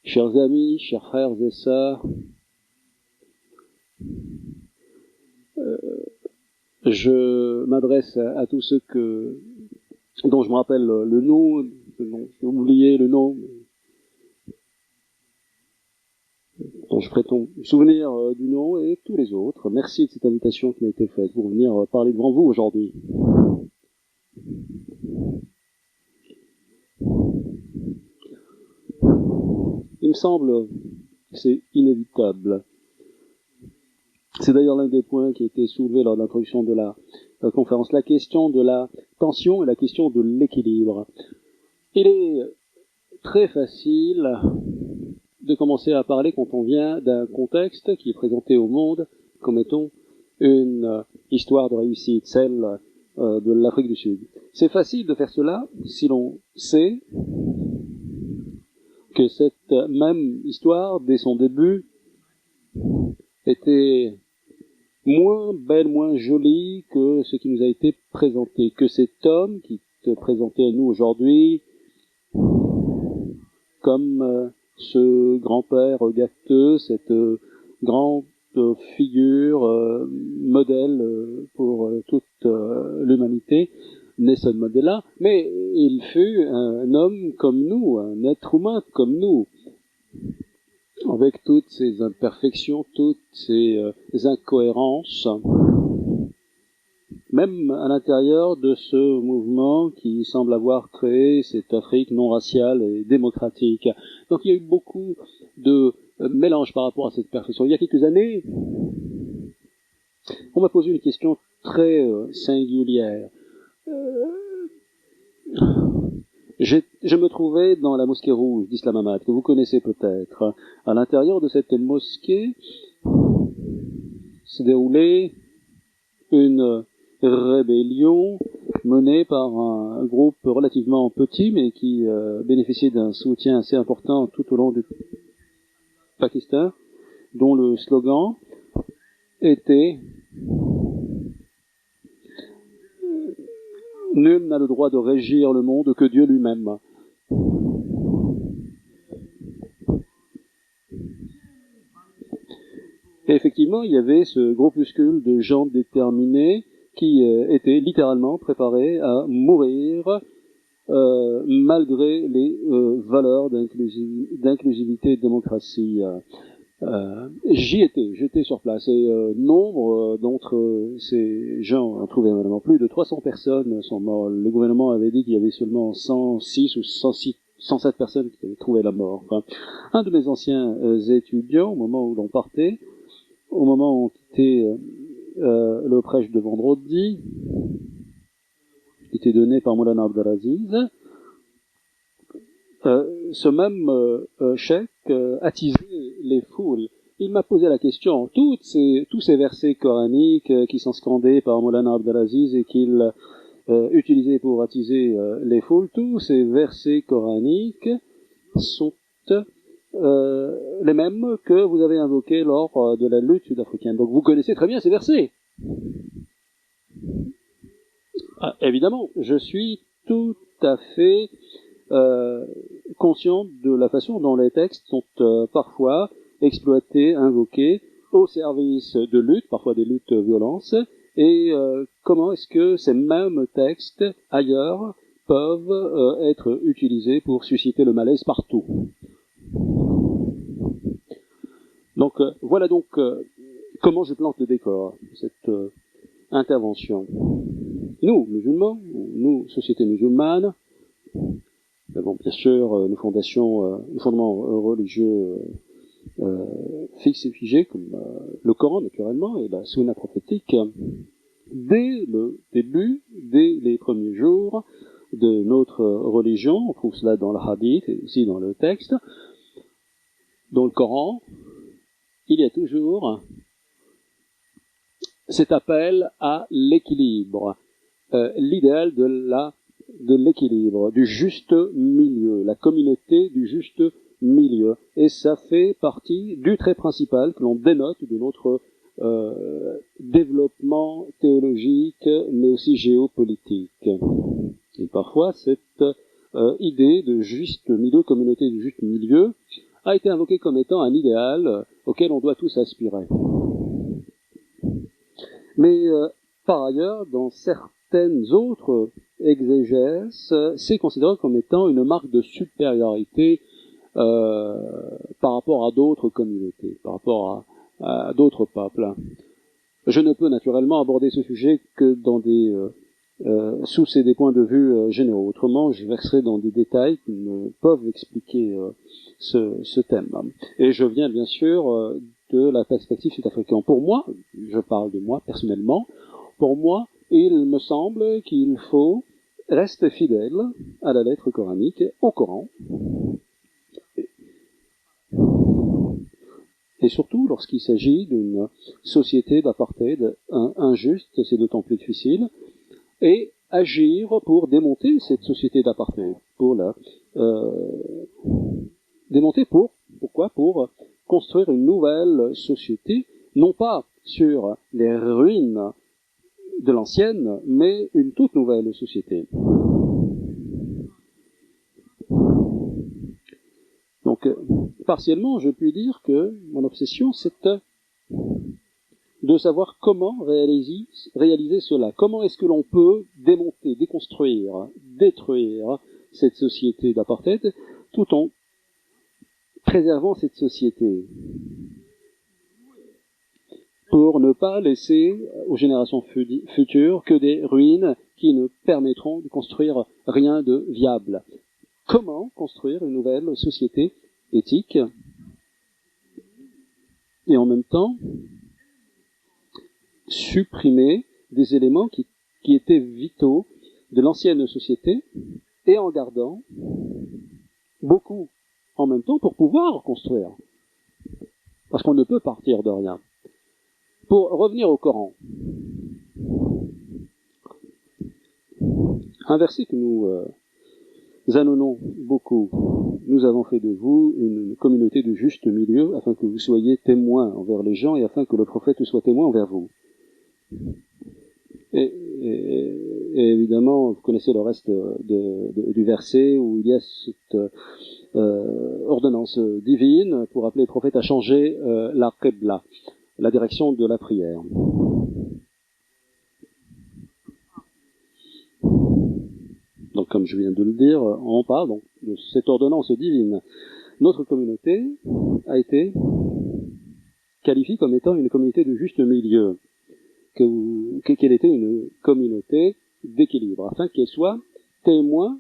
Chers amis, chers frères et sœurs, je m'adresse à tous ceux dont je me rappelle le nom, j'ai oublié le nom, dont je prétends me souvenir du nom, et tous les autres. Merci de cette invitation qui m'a été faite pour venir parler devant vous aujourd'hui. Il me semble que c'est inévitable. C'est d'ailleurs l'un des points qui a été soulevé lors de l'introduction de la conférence, la question de la tension et la question de l'équilibre. Il est très facile de commencer à parler quand on vient d'un contexte qui est présenté au monde comme étant une histoire de réussite, celle de l'Afrique du Sud. C'est facile de faire cela si l'on sait que cette même histoire, dès son début, était moins belle, moins jolie que ce qui nous a été présenté, que cet homme qui est présenté à nous aujourd'hui comme ce grand-père gâteux, cette grande figure modèle pour toute l'humanité, n'est ce modèle-là, mais il fut un homme comme nous, un être humain comme nous, avec toutes ses imperfections, toutes ses incohérences, même à l'intérieur de ce mouvement qui semble avoir créé cette Afrique non raciale et démocratique. Donc il y a eu beaucoup de mélange par rapport à cette perfection. Il y a quelques années, on m'a posé une question très singulière. Je me trouvais dans la mosquée rouge d'Islamabad, que vous connaissez peut-être. À l'intérieur de cette mosquée s'est déroulée une rébellion menée par un groupe relativement petit, mais qui bénéficiait d'un soutien assez important tout au long du Pakistan, dont le slogan était « Nul n'a le droit de régir le monde que Dieu lui-même ». Et effectivement, il y avait ce groupuscule de gens déterminés qui étaient littéralement préparés à mourir malgré les valeurs d'inclusivité et de démocratie. J'étais sur place et nombre d'entre ces gens ont trouvé évidemment plus de 300 personnes sont mortes. Le gouvernement avait dit qu'il y avait seulement 106 ou 107 personnes qui avaient trouvé la mort. Enfin, un de mes anciens étudiants, au moment où l'on partait, au moment où on quittait le prêche de vendredi, qui était donné par Moulana Abdelaziz, ce même cheikh attisait les foules. Il m'a posé la question, tous ces versets coraniques qui sont scandés par Moulana Abdelaziz et qu'il utilisait pour attiser les foules, tous ces versets coraniques sont les mêmes que vous avez invoqués lors de la lutte sud-africaine. Donc vous connaissez très bien ces versets. Ah, évidemment, je suis tout à fait conscient de la façon dont les textes sont parfois exploités, invoqués au service de luttes, parfois des luttes violences, et comment est-ce que ces mêmes textes ailleurs peuvent être utilisés pour susciter le malaise partout. Donc voilà donc comment je plante le décor, cette intervention. Nous, musulmans, nous, société musulmane, nous avons bien sûr nos fondements religieux fixes et figés, comme le Coran naturellement, et la sunna prophétique. Dès le début, dès les premiers jours de notre religion, on trouve cela dans le hadith et aussi dans le texte, dans le Coran, il y a toujours cet appel à l'équilibre, l'idéal de l'équilibre, du juste milieu, la communauté du juste milieu. Et ça fait partie du trait principal que l'on dénote de notre développement théologique, mais aussi géopolitique. Et parfois, cette idée de juste milieu, communauté du juste milieu, a été invoqué comme étant un idéal auquel on doit tous aspirer. Mais par ailleurs, dans certaines autres exégèses, c'est considéré comme étant une marque de supériorité par rapport à d'autres communautés, par rapport à d'autres peuples. Je ne peux naturellement aborder ce sujet que dans sous des points de vue généraux. Autrement, je verserai dans des détails qui ne peuvent expliquer ce thème. Et je viens bien sûr de la perspective sud-africaine. Pour moi, je parle de moi personnellement, pour moi, il me semble qu'il faut rester fidèle à la lettre coranique, au Coran, et surtout lorsqu'il s'agit d'une société d'apartheid injuste, c'est d'autant plus difficile, et agir pour démonter cette société d'apartheid, pour la démonter pourquoi? Pour construire une nouvelle société, non pas sur les ruines de l'ancienne, mais une toute nouvelle société. Donc, partiellement, je puis dire que mon obsession, c'est de savoir comment réaliser cela. Comment est-ce que l'on peut démonter, déconstruire, détruire cette société d'apartheid tout en préservant cette société pour ne pas laisser aux générations futures que des ruines qui ne permettront de construire rien de viable. Comment construire une nouvelle société éthique et en même temps supprimer des éléments qui étaient vitaux de l'ancienne société et en gardant beaucoup en même temps pour pouvoir construire. Parce qu'on ne peut partir de rien. Pour revenir au Coran, un verset que nous annonçons beaucoup. Nous avons fait de vous une communauté de juste milieu afin que vous soyez témoins envers les gens et afin que le prophète soit témoin envers vous. Et évidemment, vous connaissez le reste du verset où il y a cette ordonnance divine pour appeler le prophète à changer la qibla, la direction de la prière. Donc, comme je viens de le dire, on parle donc de cette ordonnance divine. Notre communauté a été qualifiée comme étant une communauté de juste milieu, qu'elle était une communauté d'équilibre, afin qu'elle soit témoin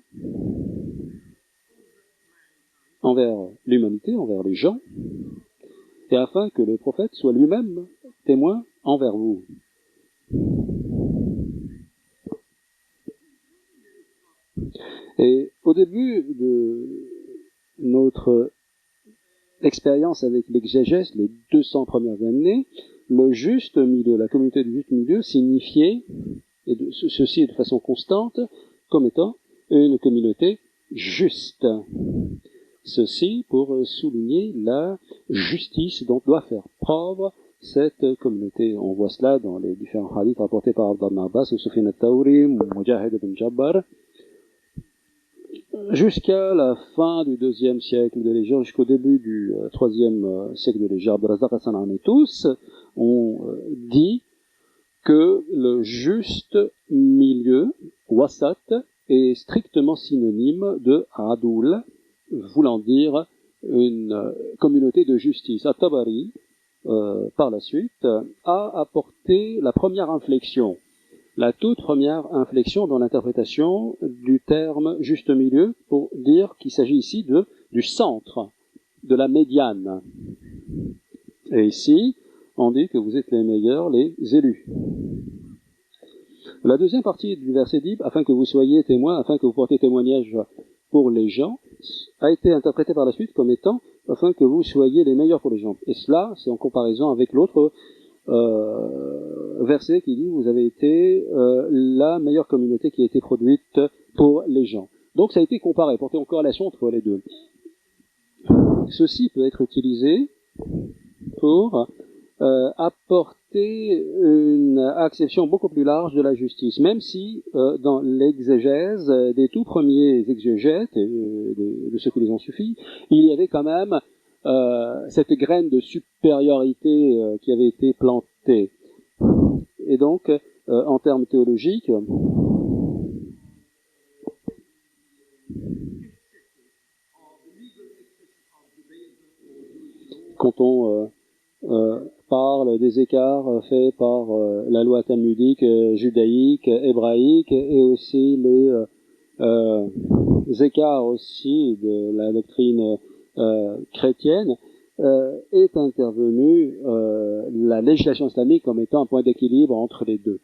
envers l'humanité, envers les gens, et afin que le prophète soit lui-même témoin envers vous. Et au début de notre expérience avec l'exégèse, les 200 premières années, le juste milieu, la communauté du juste milieu signifiait, et ceci de façon constante, comme étant une communauté juste. Ceci pour souligner la justice dont doit faire preuve cette communauté. On voit cela dans les différents hadiths rapportés par Abdullah Abbas, Sufyan al-Thawri, Mujahid ibn Jabbar, jusqu'à la fin du 2e siècle de l'Hégire, jusqu'au début du 3e siècle de l'Hégire, Abdelrazak Hassan et tous ont dit que le juste milieu, wasat, est strictement synonyme de adoul, voulant dire une communauté de justice. At-Tabari, par la suite, a apporté la première inflexion, la toute première inflexion dans l'interprétation du terme juste milieu pour dire qu'il s'agit ici du centre, de la médiane. Et ici, on dit que vous êtes les meilleurs, les élus. La deuxième partie du verset dit, afin que vous soyez témoins, afin que vous portiez témoignage pour les gens, a été interprété par la suite comme étant, afin que vous soyez les meilleurs pour les gens. Et cela, c'est en comparaison avec l'autre verset qui dit, vous avez été la meilleure communauté qui a été produite pour les gens. Donc ça a été comparé, porté en corrélation entre les deux. Ceci peut être utilisé pour apporter une acception beaucoup plus large de la justice, même si dans l'exégèse des tout premiers exégètes et de ceux qui les ont suffi, il y avait quand même cette graine de supériorité qui avait été plantée. Et donc, en termes théologiques, quand on parle des écarts faits par la loi talmudique, judaïque, hébraïque, et aussi les écarts aussi de la doctrine chrétienne, est intervenue la législation islamique comme étant un point d'équilibre entre les deux.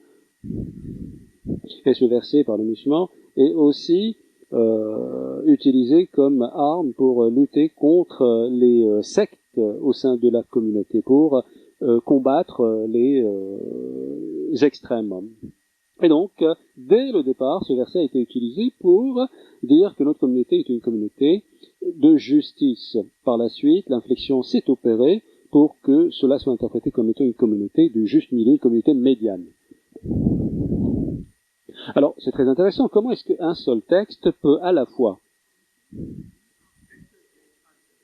Et ce verset par le musulman est aussi utilisé comme arme pour lutter contre les sectes au sein de la communauté, pour combattre les extrêmes. Et donc, dès le départ, ce verset a été utilisé pour dire que notre communauté est une communauté de justice. Par la suite, l'inflexion s'est opérée pour que cela soit interprété comme étant une communauté du juste milieu, une communauté médiane. Alors, c'est très intéressant. Comment est-ce qu'un seul texte peut à la fois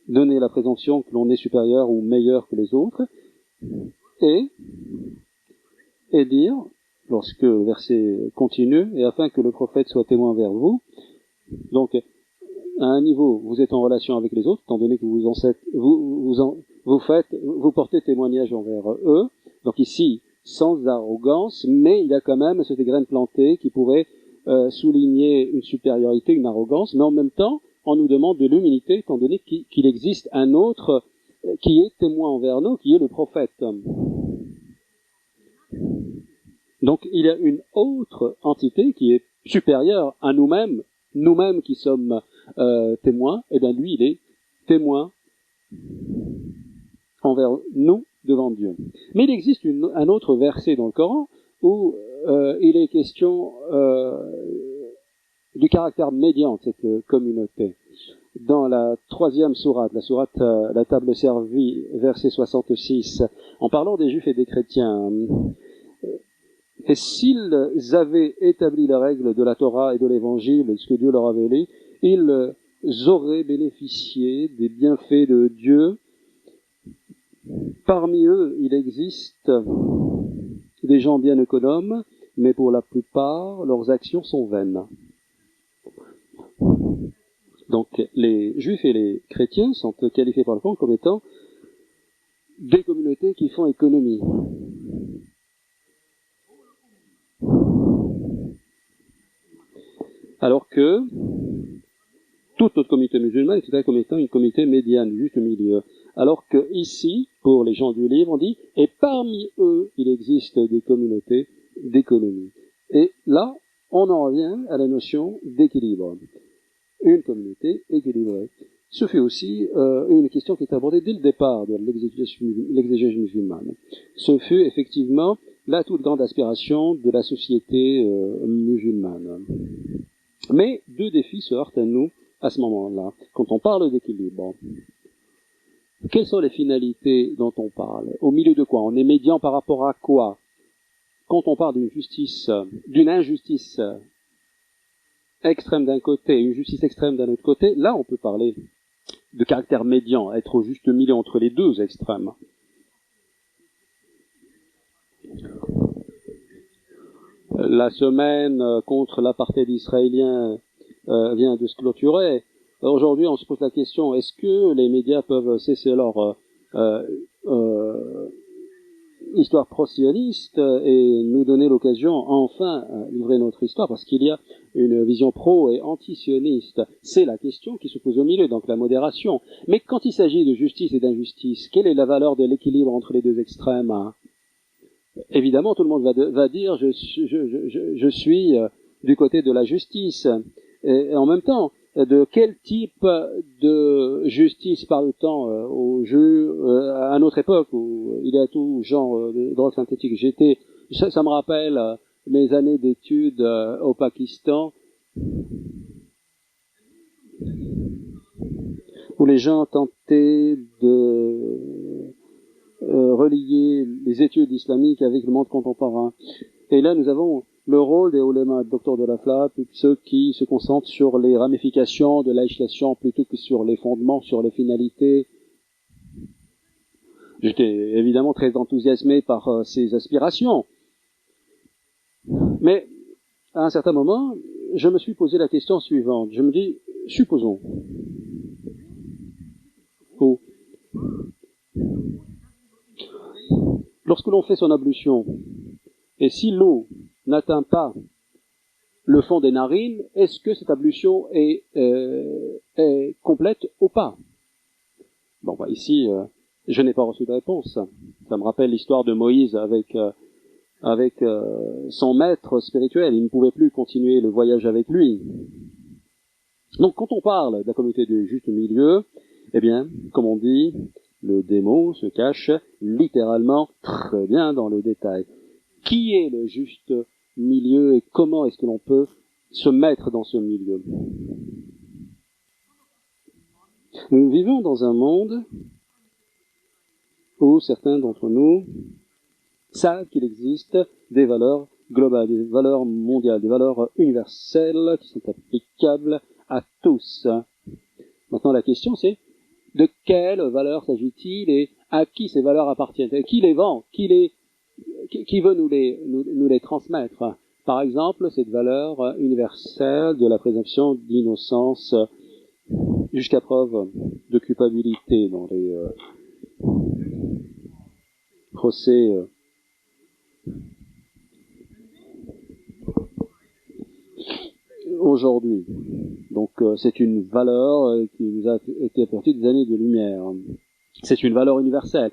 donner la présomption que l'on est supérieur ou meilleur que les autres, et dire, lorsque le verset continue, et afin que le prophète soit témoin vers vous, donc à un niveau, vous êtes en relation avec les autres, étant donné que vous portez témoignage envers eux, donc ici, sans arrogance, mais il y a quand même cette graine plantée qui pourrait souligner une supériorité, une arrogance, mais en même temps, on nous demande de l'humilité, étant donné qu'il existe un autre qui est témoin envers nous, qui est le prophète. Donc il y a une autre entité qui est supérieure à nous-mêmes, nous-mêmes qui sommes témoins, et bien lui il est témoin envers nous devant Dieu. Mais il existe un autre verset dans le Coran où il est question du caractère médian de cette communauté. Dans la 3e sourate, la sourate la table servie, verset 66, en parlant des Juifs et des chrétiens, et s'ils avaient établi la règle de la Torah et de l'Évangile, de ce que Dieu leur avait dit, ils auraient bénéficié des bienfaits de Dieu. Parmi eux, il existe des gens bien économes, mais pour la plupart, leurs actions sont vaines. Donc, les Juifs et les chrétiens sont qualifiés par le Coran comme étant des communautés qui font économie. Alors que toute notre communauté musulmane est considérée comme étant une communauté médiane, juste au milieu. Alors que ici, pour les gens du livre, on dit, et parmi eux, il existe des communautés d'économie. Et là, on en revient à la notion d'équilibre. Une communauté équilibrée. Ce fut aussi une question qui est abordée dès le départ de l'exégèse musulmane. Ce fut effectivement la toute grande aspiration de la société musulmane. Mais deux défis se heurtent à nous à ce moment-là, quand on parle d'équilibre. Quelles sont les finalités dont on parle? Au milieu de quoi? On est médian par rapport à quoi? Quand on parle d'une injustice extrême d'un côté et une justice extrême d'un autre côté, là on peut parler de caractère médian, être au juste milieu entre les deux extrêmes. La semaine contre l'apartheid israélien vient de se clôturer. Aujourd'hui, on se pose la question, est-ce que les médias peuvent cesser leur histoire pro-sioniste et nous donner l'occasion, enfin, d'ouvrir notre histoire, parce qu'il y a une vision pro- et anti-sioniste. C'est la question qui se pose au milieu, donc la modération. Mais quand il s'agit de justice et d'injustice, quelle est la valeur de l'équilibre entre les deux extrêmes, hein? Évidemment, tout le monde va dire je suis du côté de la justice. Et en même temps, de quel type de justice parle-t-on à notre époque où il y a tout genre de drogue synthétique? Ça me rappelle mes années d'études au Pakistan, où les gens tentaient de relier les études islamiques avec le monde contemporain. Et là, nous avons le rôle des oulémas, docteurs de la Flatte, ceux qui se concentrent sur les ramifications de la législation plutôt que sur les fondements, sur les finalités. J'étais évidemment très enthousiasmé par ces aspirations. Mais, à un certain moment, je me suis posé la question suivante. Je me dis, supposons, oh, lorsque l'on fait son ablution, et si l'eau n'atteint pas le fond des narines, est-ce que cette ablution est complète ou pas? Bon, bah ici, je n'ai pas reçu de réponse. Ça me rappelle l'histoire de Moïse avec son maître spirituel. Il ne pouvait plus continuer le voyage avec lui. Donc, quand on parle de la communauté du juste milieu, eh bien, comme on dit, le démon se cache littéralement très bien dans le détail. Qui est le juste milieu et comment est-ce que l'on peut se mettre dans ce milieu? Nous vivons dans un monde où certains d'entre nous savent qu'il existe des valeurs globales, des valeurs mondiales, des valeurs universelles qui sont applicables à tous. Maintenant, la question c'est de quelles valeurs s'agit-il et à qui ces valeurs appartiennent? Qui les vend? Qui veut nous les transmettre? Par exemple, cette valeur universelle de la présomption d'innocence jusqu'à preuve de culpabilité dans les procès aujourd'hui. Donc c'est une valeur qui nous a été apportée des années de lumière. C'est une valeur universelle.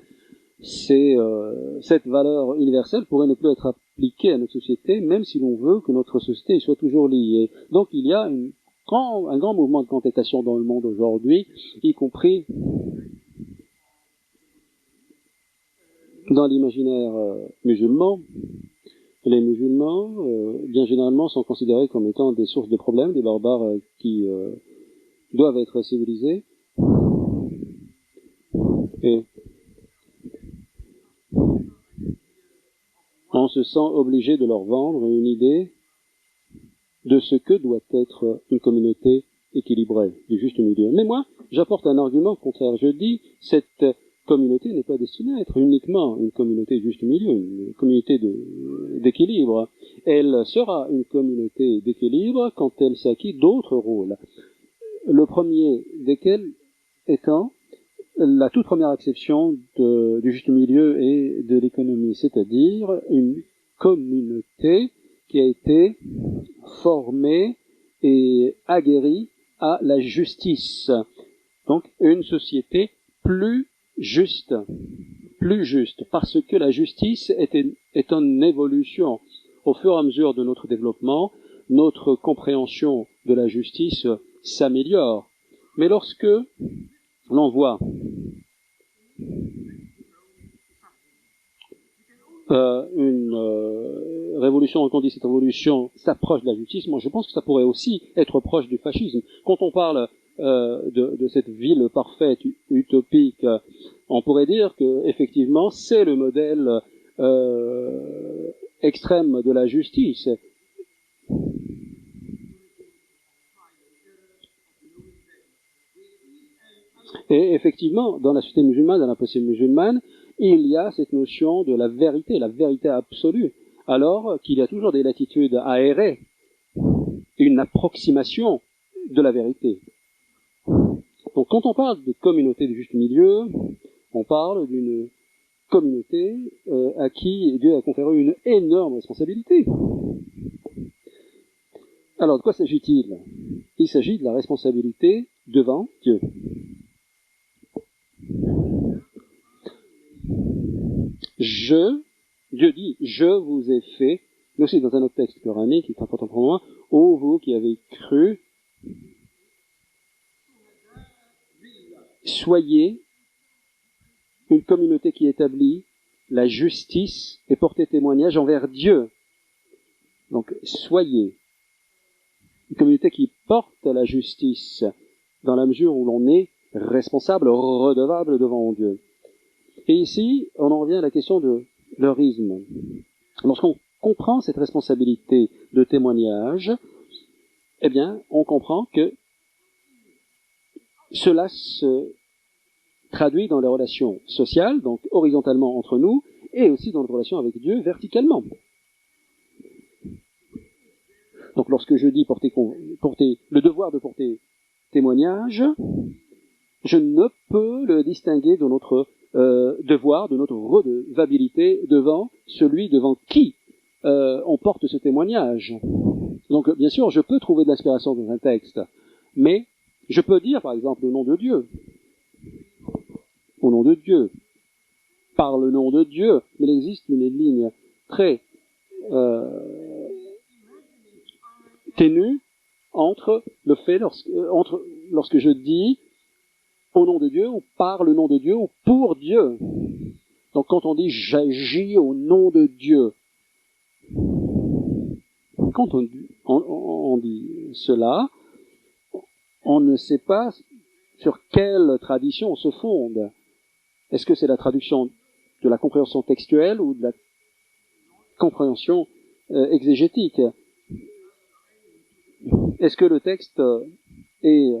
Cette valeur universelle pourrait ne plus être appliquée à notre société, même si l'on veut que notre société soit toujours liée. Donc il y a un grand mouvement de contestation dans le monde aujourd'hui, y compris dans l'imaginaire musulman. Les musulmans, bien généralement, sont considérés comme étant des sources de problèmes, des barbares qui doivent être civilisés. Et on se sent obligé de leur vendre une idée de ce que doit être une communauté équilibrée, du juste milieu. Mais moi, j'apporte un argument contraire. Je dis, cette communauté n'est pas destinée à être uniquement une communauté juste milieu, une communauté d'équilibre. Elle sera une communauté d'équilibre quand elle s'acquiert d'autres rôles. Le premier desquels étant la toute première acception du juste milieu et de l'économie, c'est-à-dire une communauté qui a été formée et aguerrie à la justice. Donc une société plus juste, parce que la justice est en évolution. Au fur et à mesure de notre développement, notre compréhension de la justice s'améliore. Mais lorsque l'on voit une révolution, quand on dit cette révolution s'approche de la justice, moi je pense que ça pourrait aussi être proche du fascisme. Quand on parle de cette ville parfaite, utopique, on pourrait dire que effectivement c'est le modèle extrême de la justice. Et effectivement, dans la société musulmane, dans la pensée musulmane, il y a cette notion de la vérité absolue, alors qu'il y a toujours des latitudes à errer, une approximation de la vérité. Donc quand on parle de communauté du juste milieu, on parle d'une communauté à qui Dieu a conféré une énorme responsabilité. Alors de quoi s'agit-il? Il s'agit de la responsabilité devant Dieu. Dieu dit, je vous ai fait, mais aussi dans un autre texte coranique qui est important pour moi, ô vous qui avez cru, soyez une communauté qui établit la justice et portez témoignage envers Dieu. Donc, soyez une communauté qui porte la justice dans la mesure où l'on est responsable, redevable devant Dieu. Et ici, on en revient à la question de l'heurisme. Lorsqu'on comprend cette responsabilité de témoignage, eh bien, on comprend que cela se traduit dans les relations sociales, donc horizontalement entre nous, et aussi dans les relations avec Dieu verticalement. Donc lorsque je dis porter le devoir de porter témoignage, je ne peux le distinguer de notre devoir, de notre redevabilité devant celui devant qui on porte ce témoignage. Donc bien sûr, je peux trouver de l'inspiration dans un texte, mais je peux dire par exemple au nom de Dieu, par le nom de Dieu, mais il existe une ligne très ténue entre le fait, lorsque je dis au nom de Dieu, ou par le nom de Dieu, ou pour Dieu. Donc quand on dit j'agis au nom de Dieu, quand on dit cela, on ne sait pas sur quelle tradition on se fonde. Est-ce que c'est la traduction de la compréhension textuelle ou de la compréhension exégétique? Est-ce que le texte est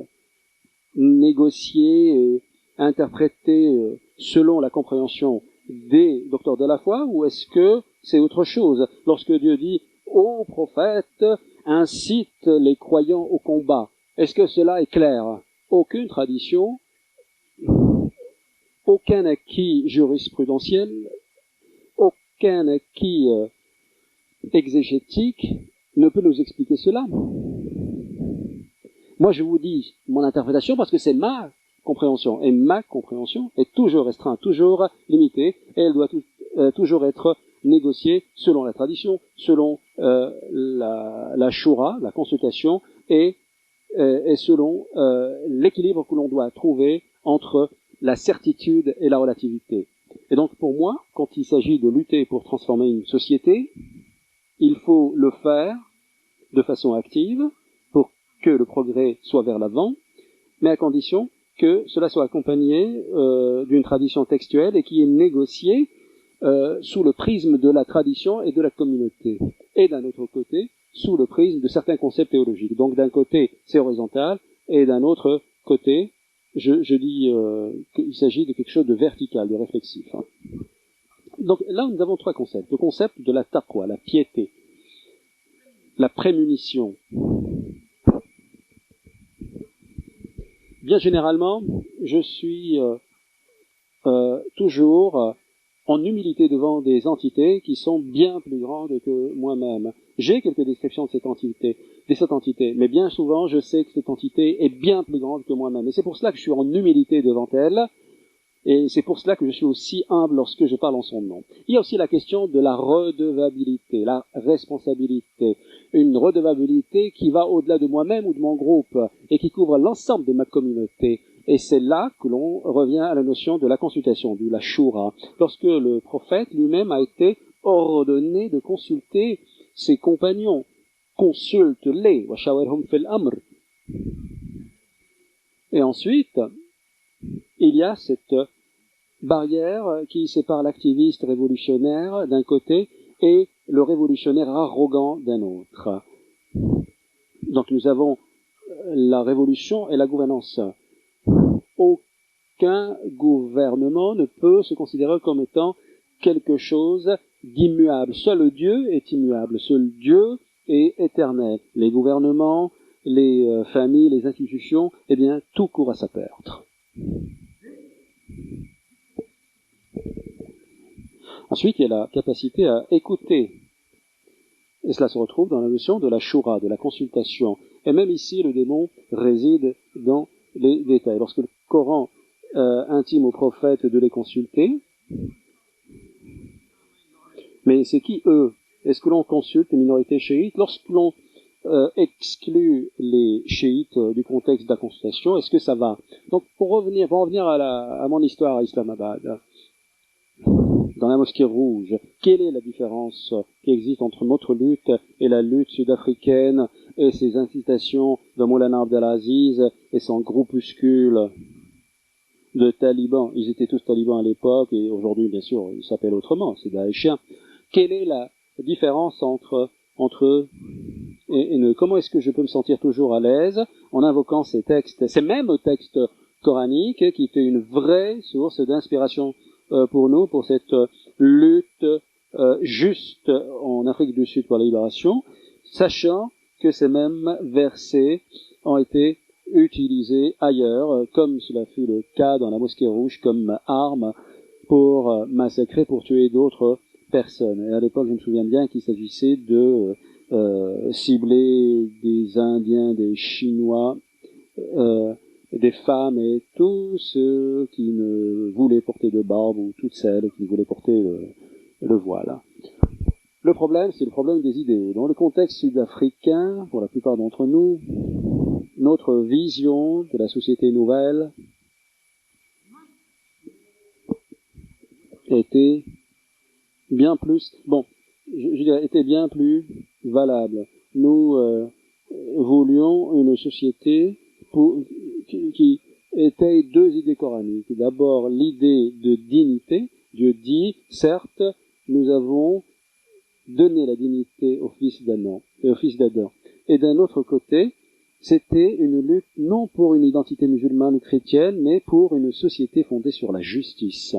négocié et interprété selon la compréhension des docteurs de la foi, ou est-ce que c'est autre chose? Lorsque Dieu dit « Ô prophète, incite les croyants au combat », est-ce que cela est clair? Aucune tradition, aucun acquis jurisprudentiel, aucun acquis exégétique ne peut nous expliquer cela. Moi, je vous dis mon interprétation parce que c'est ma compréhension. Et ma compréhension est toujours restreinte, toujours limitée, et elle doit toujours être négociée selon la tradition, selon la shura, la consultation, et selon l'équilibre que l'on doit trouver entre la certitude et la relativité. Et donc, pour moi, quand il s'agit de lutter pour transformer une société, il faut le faire de façon active, pour que le progrès soit vers l'avant, mais à condition que cela soit accompagné d'une tradition textuelle et qui est négociée sous le prisme de la tradition et de la communauté. Et d'un autre côté, sous le prisme de certains concepts théologiques. Donc d'un côté, c'est horizontal, et d'un autre côté, je dis qu'il s'agit de quelque chose de vertical, de réflexif. Donc là, nous avons trois concepts. Le concept de la taqwa, la piété, la prémunition. Bien généralement, je suis toujours en humilité devant des entités qui sont bien plus grandes que moi-même. J'ai quelques descriptions de cette entité, mais bien souvent, je sais que cette entité est bien plus grande que moi-même. Et c'est pour cela que je suis en humilité devant elle, et c'est pour cela que je suis aussi humble lorsque je parle en son nom. Il y a aussi la question de la redevabilité, la responsabilité. Une redevabilité qui va au-delà de moi-même ou de mon groupe et qui couvre l'ensemble de ma communauté. Et c'est là que l'on revient à la notion de la consultation, de la shura. Lorsque le prophète lui-même a été ordonné de consulter ses compagnons. Consulte-les, wa shawirhum fil amr. Et ensuite, il y a cette barrière qui sépare l'activiste révolutionnaire d'un côté et le révolutionnaire arrogant d'un autre. Donc nous avons la révolution et la gouvernance. Aucun gouvernement ne peut se considérer comme étant quelque chose d'immuable. Seul Dieu est immuable, seul Dieu est éternel. Les gouvernements, les familles, les institutions, eh bien, tout court à sa perte. Ensuite, il y a la capacité à écouter. Et cela se retrouve dans la notion de la shura, de la consultation. Et même ici, le démon réside dans les détails. Lorsque le Coran intime aux prophètes de les consulter, mais c'est qui eux? Est-ce que l'on consulte les minorités chiites? Lorsque l'on exclut les chiites du contexte de la consultation, est-ce que ça va? Donc, pour revenir à mon histoire à Islamabad, dans la mosquée rouge, quelle est la différence qui existe entre notre lutte et la lutte sud-africaine et ses incitations de Maulana Abdelaziz et son groupuscule de talibans? Ils étaient tous talibans à l'époque et aujourd'hui, bien sûr, ils s'appellent autrement, c'est daéchiens. Quelle est la différence entre eux et nous? Comment est-ce que je peux me sentir toujours à l'aise en invoquant ces textes, ces mêmes textes coranique qui fait une vraie source d'inspiration pour nous, pour cette lutte juste en Afrique du Sud pour la libération, sachant que ces mêmes versets ont été utilisés ailleurs, comme cela fut le cas dans la Mosquée Rouge, comme arme pour massacrer, pour tuer d'autres personnes. Et à l'époque, je me souviens bien qu'il s'agissait de cibler des Indiens, des Chinois, des femmes et tous ceux qui ne voulaient porter de barbe ou toutes celles qui voulaient porter le voile. Le problème, c'est le problème des idées. Dans le contexte sud-africain, pour la plupart d'entre nous, notre vision de la société nouvelle était bien plus, je dirais, était bien plus valable. Nous voulions une société qui était deux idées coraniques. D'abord, l'idée de dignité. Dieu dit, certes, nous avons donné la dignité au fils d'Adam. Et d'un autre côté, c'était une lutte non pour une identité musulmane ou chrétienne, mais pour une société fondée sur la justice.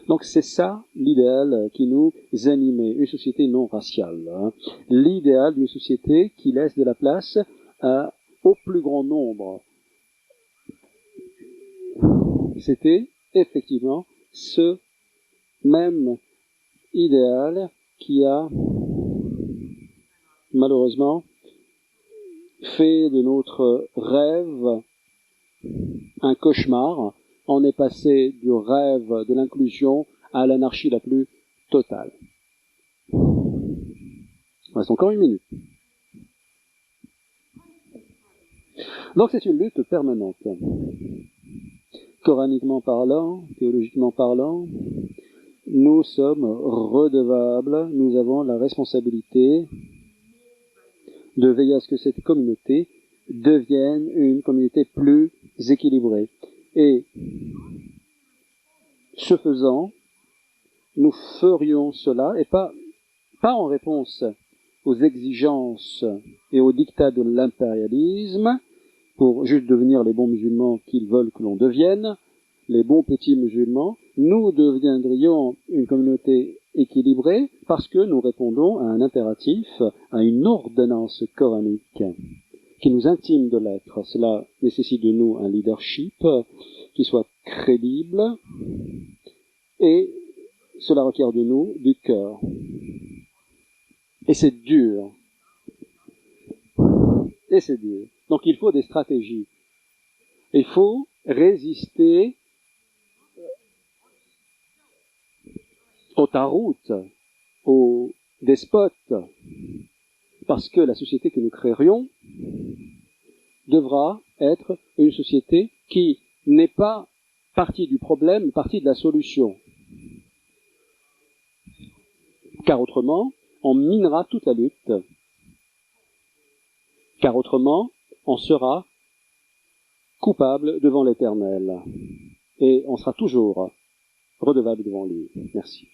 Donc c'est ça l'idéal qui nous animait, une société non raciale. L'idéal d'une société qui laisse de la place au plus grand nombre. C'était effectivement ce même idéal qui a malheureusement fait de notre rêve un cauchemar. On est passé du rêve de l'inclusion à l'anarchie la plus totale. Il reste encore une minute. Donc c'est une lutte permanente. Coraniquement parlant, théologiquement parlant, nous sommes redevables, nous avons la responsabilité de veiller à ce que cette communauté devienne une communauté plus équilibrée. Et ce faisant, nous ferions cela, et pas en réponse aux exigences et aux dictats de l'impérialisme, pour juste devenir les bons musulmans qu'ils veulent que l'on devienne, les bons petits musulmans, nous deviendrions une communauté équilibrée parce que nous répondons à un impératif, à une ordonnance coranique qui nous intime de l'être. Cela nécessite de nous un leadership qui soit crédible et cela requiert de nous du cœur. Et c'est dur. Et c'est dur. Donc il faut des stratégies. Il faut résister aux taroutes, aux despotes, parce que la société que nous créerions devra être une société qui n'est pas partie du problème, mais partie de la solution. Car autrement, on minera toute la lutte. Car autrement, on sera coupable devant l'Éternel. Et on sera toujours redevable devant lui. Merci.